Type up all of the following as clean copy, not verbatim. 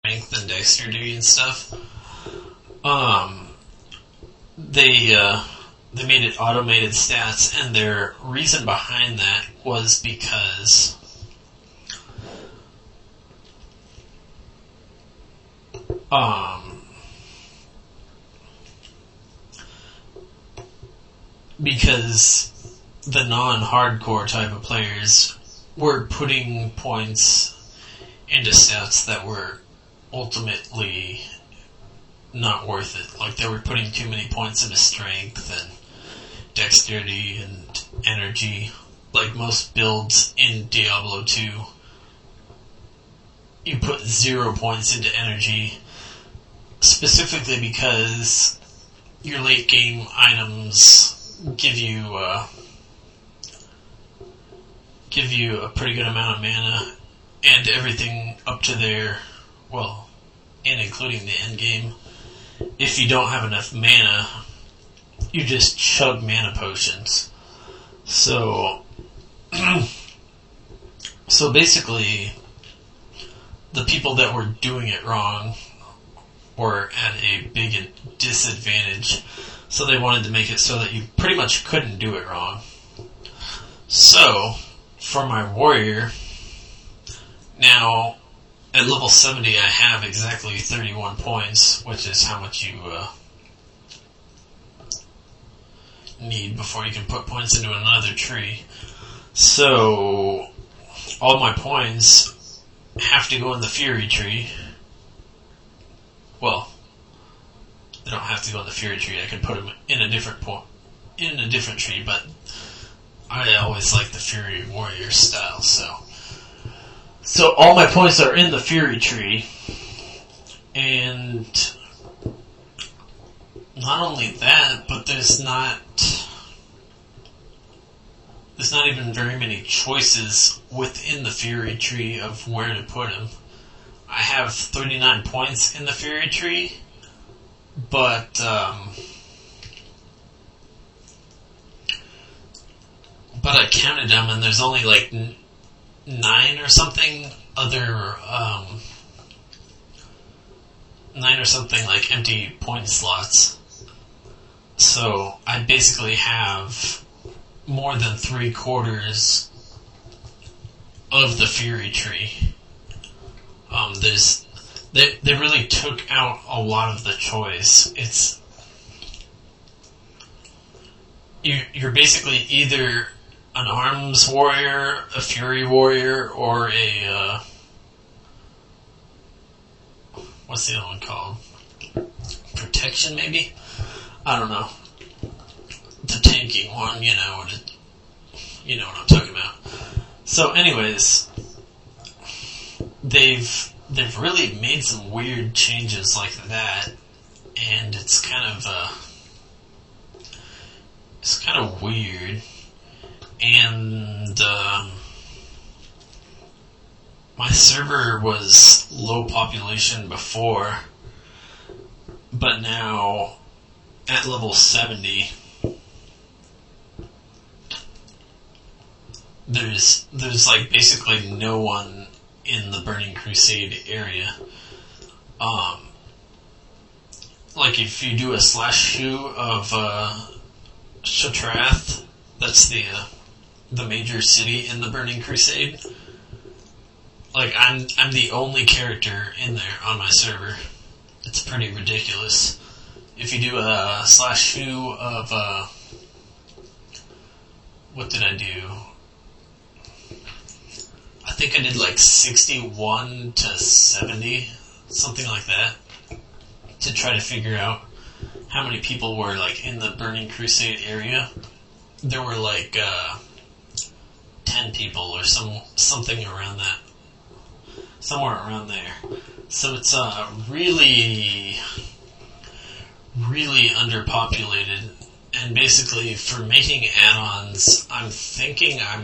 strength and dexterity and stuff. They made it automated stats, and their reason behind that was because the non-hardcore type of players were putting points into stats that were ultimately not worth it. Like, they were putting too many points into strength and dexterity and energy. Like most builds in Diablo 2, you put 0 points into energy, specifically because your late game items give you a pretty good amount of mana, and everything up to there, well, and including the end game. If you don't have enough mana, you just chug mana potions. So basically, the people that were doing it wrong were at a big disadvantage. So they wanted to make it so that you pretty much couldn't do it wrong. So, for my warrior, now at level 70 I have exactly 31 points, which is how much you need before you can put points into another tree. So, all my points have to go in the Fury tree. Well, they don't have to go in the Fury tree. I can put them in a different tree, but I always like the Fury Warrior style, so all my points are in the Fury tree, and not only that, but there's not even very many choices within the Fury tree of where to put them. I have 39 points in the Fury tree, but I counted them, and there's only like 9 or something like empty point slots. So I basically have more than 3/4 of the Fury tree. They really took out a lot of the choice. You're basically either an arms warrior, a fury warrior, or a what's the other one called? Protection, maybe? I don't know. The tanking one, you know what I'm talking about. So anyways, they've really made some weird changes like that, and it's kind of weird. And my server was low population before, but now at level 70, there's like basically no one in the Burning Crusade area. Like if you do a /2 of Shatrath, that's the major city in the Burning Crusade. Like I'm the only character in there on my server. It's pretty ridiculous. If you do a /2 of what did I do? I think I did like 61 to 70, something like that, to try to figure out how many people were like in the Burning Crusade area. There were like 10 people or something around that, somewhere around there. So it's really, really underpopulated. And basically, for making add-ons, I'm thinking I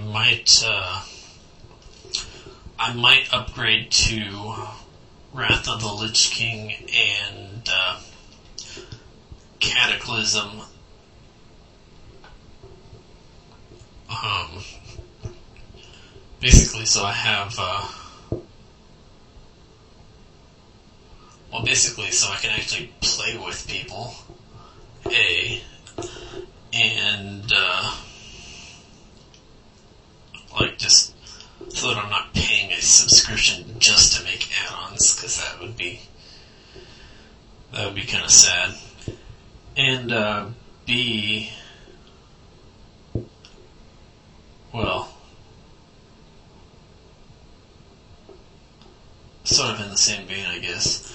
might upgrade to Wrath of the Lich King and Cataclysm. Basically, so I have Well, basically, so I can actually play with people, A, and, like, just so that I'm not paying a subscription just to make add-ons, because that would be kind of sad. And, B, well, sort of in the same vein, I guess,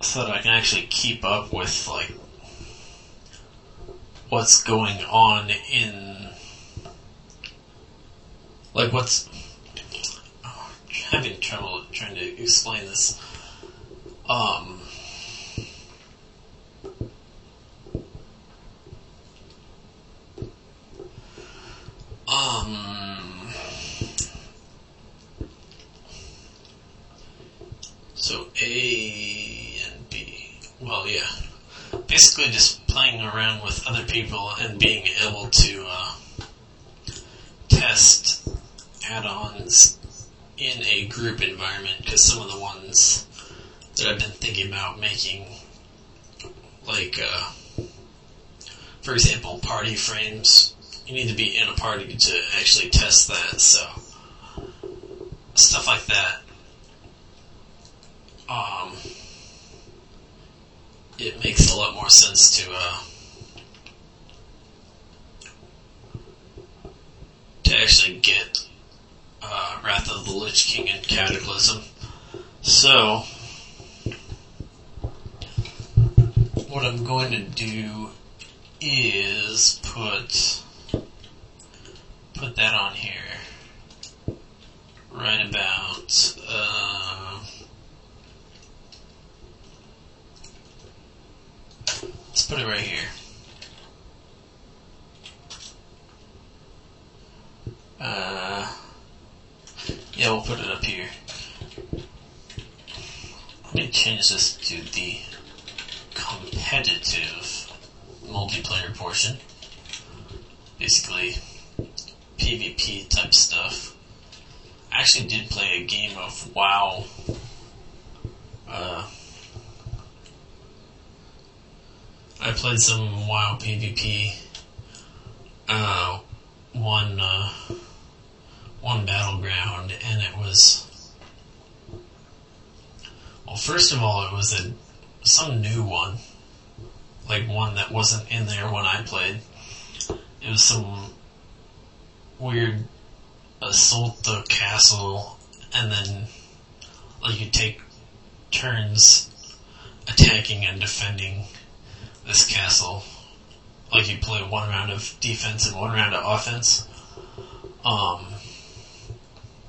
so that I can actually keep up with, like, what's going on in, like, what's, I'm having trouble trying to explain this, so A and B, well, yeah, basically just playing around with other people and being able to test add-ons in a group environment, because some of the ones that I've been thinking about making, like, for example, party frames, you need to be in a party to actually test that, so stuff like that. It makes a lot more sense to actually get Wrath of the Lich King and Cataclysm. So, what I'm going to do is put that on here right about let's put it right here. Yeah, we'll put it up here. Let me change this to the competitive multiplayer portion. Basically, PvP type stuff. I actually did play a game of WoW. I played some WoW PvP. One battleground, and it was, well, first of all, it was some new one, like one that wasn't in there when I played. It was some weird assault the castle, and then, like, you take turns attacking and defending this castle. Like, you play one round of defense and one round of offense.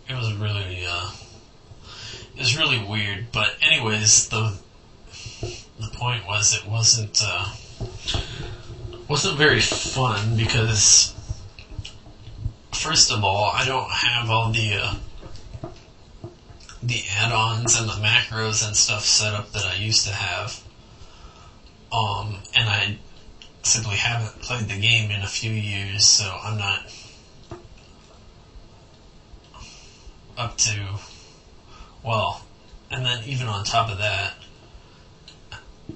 It was really weird, but anyways, the point was it wasn't very fun, because first of all, I don't have all the add-ons and the macros and stuff set up that I used to have, and I simply haven't played the game in a few years, so I'm not up to, well, and then even on top of that,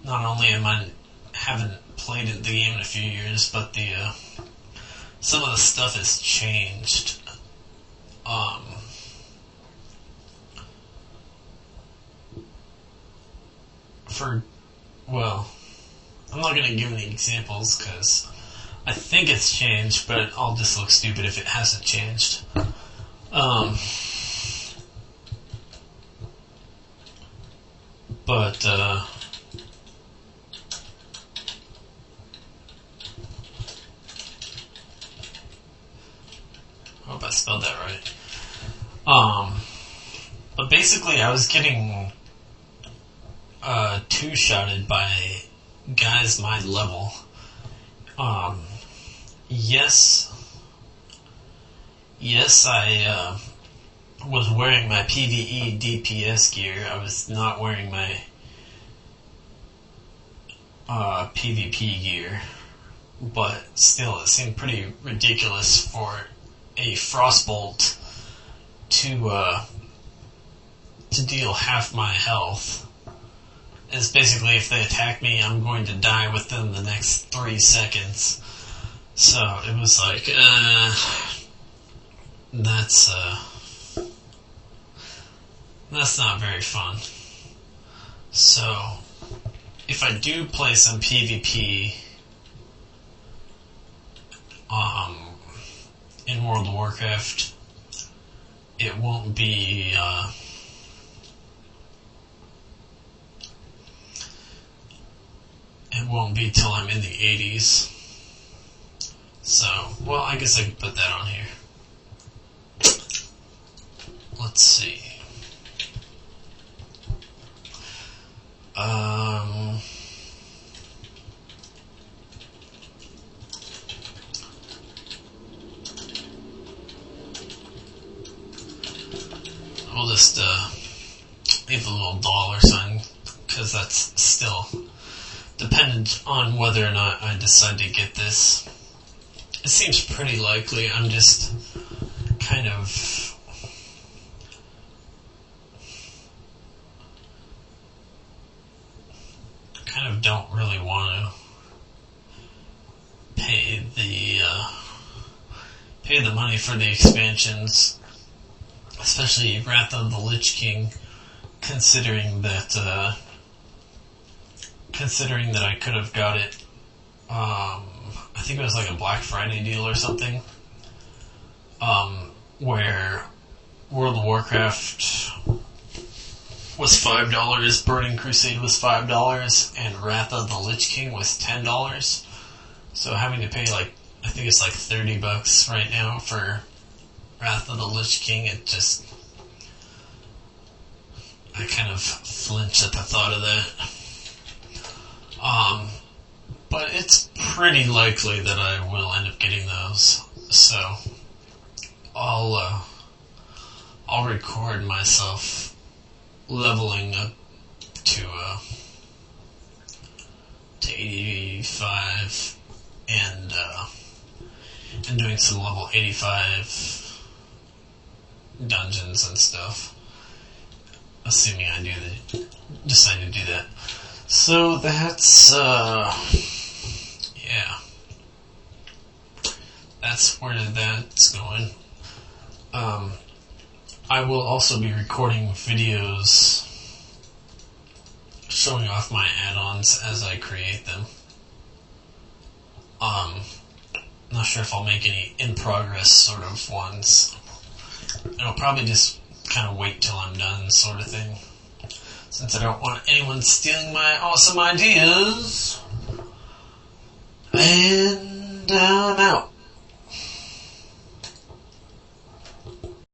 not only haven't played the game in a few years, but some of the stuff has changed. I'm not going to give any examples because I think it's changed, but I'll just look stupid if it hasn't changed. But I hope I spelled that right. But basically I was getting two-shotted by guys my level. Yes, I was wearing my PvE DPS gear. I was not wearing my PvP gear, but still, it seemed pretty ridiculous for a Frostbolt to to deal half my health. It's basically if they attack me, I'm going to die within the next 3 seconds. So it was like, that's not very fun. So if I do play some PvP, in World of Warcraft, it won't be, till I'm in the 80s. So, well, I guess I can put that on here. Let's see. We'll just leave a little dollar sign, because that's still dependent on whether or not I decide to get this. It seems pretty likely. I'm just kind of don't really want to pay the money for the expansions, especially Wrath of the Lich King, considering that I could have got it, I think it was like a Black Friday deal or something, where World of Warcraft was $5, Burning Crusade was $5, and Wrath of the Lich King was $10. So having to pay I think it's like $30 right now for Wrath of the Lich King, I kind of flinch at the thought of that. But it's pretty likely that I will end up getting those. So I'll record myself leveling up to 85 and doing some level 85 dungeons and stuff, assuming I decide to do that. So that's yeah, that's where that's going. I will also be recording videos showing off my add-ons as I create them. Not sure if I'll make any in-progress sort of ones. I'll probably just kind of wait till I'm done sort of thing, since I don't want anyone stealing my awesome ideas. And I'm out.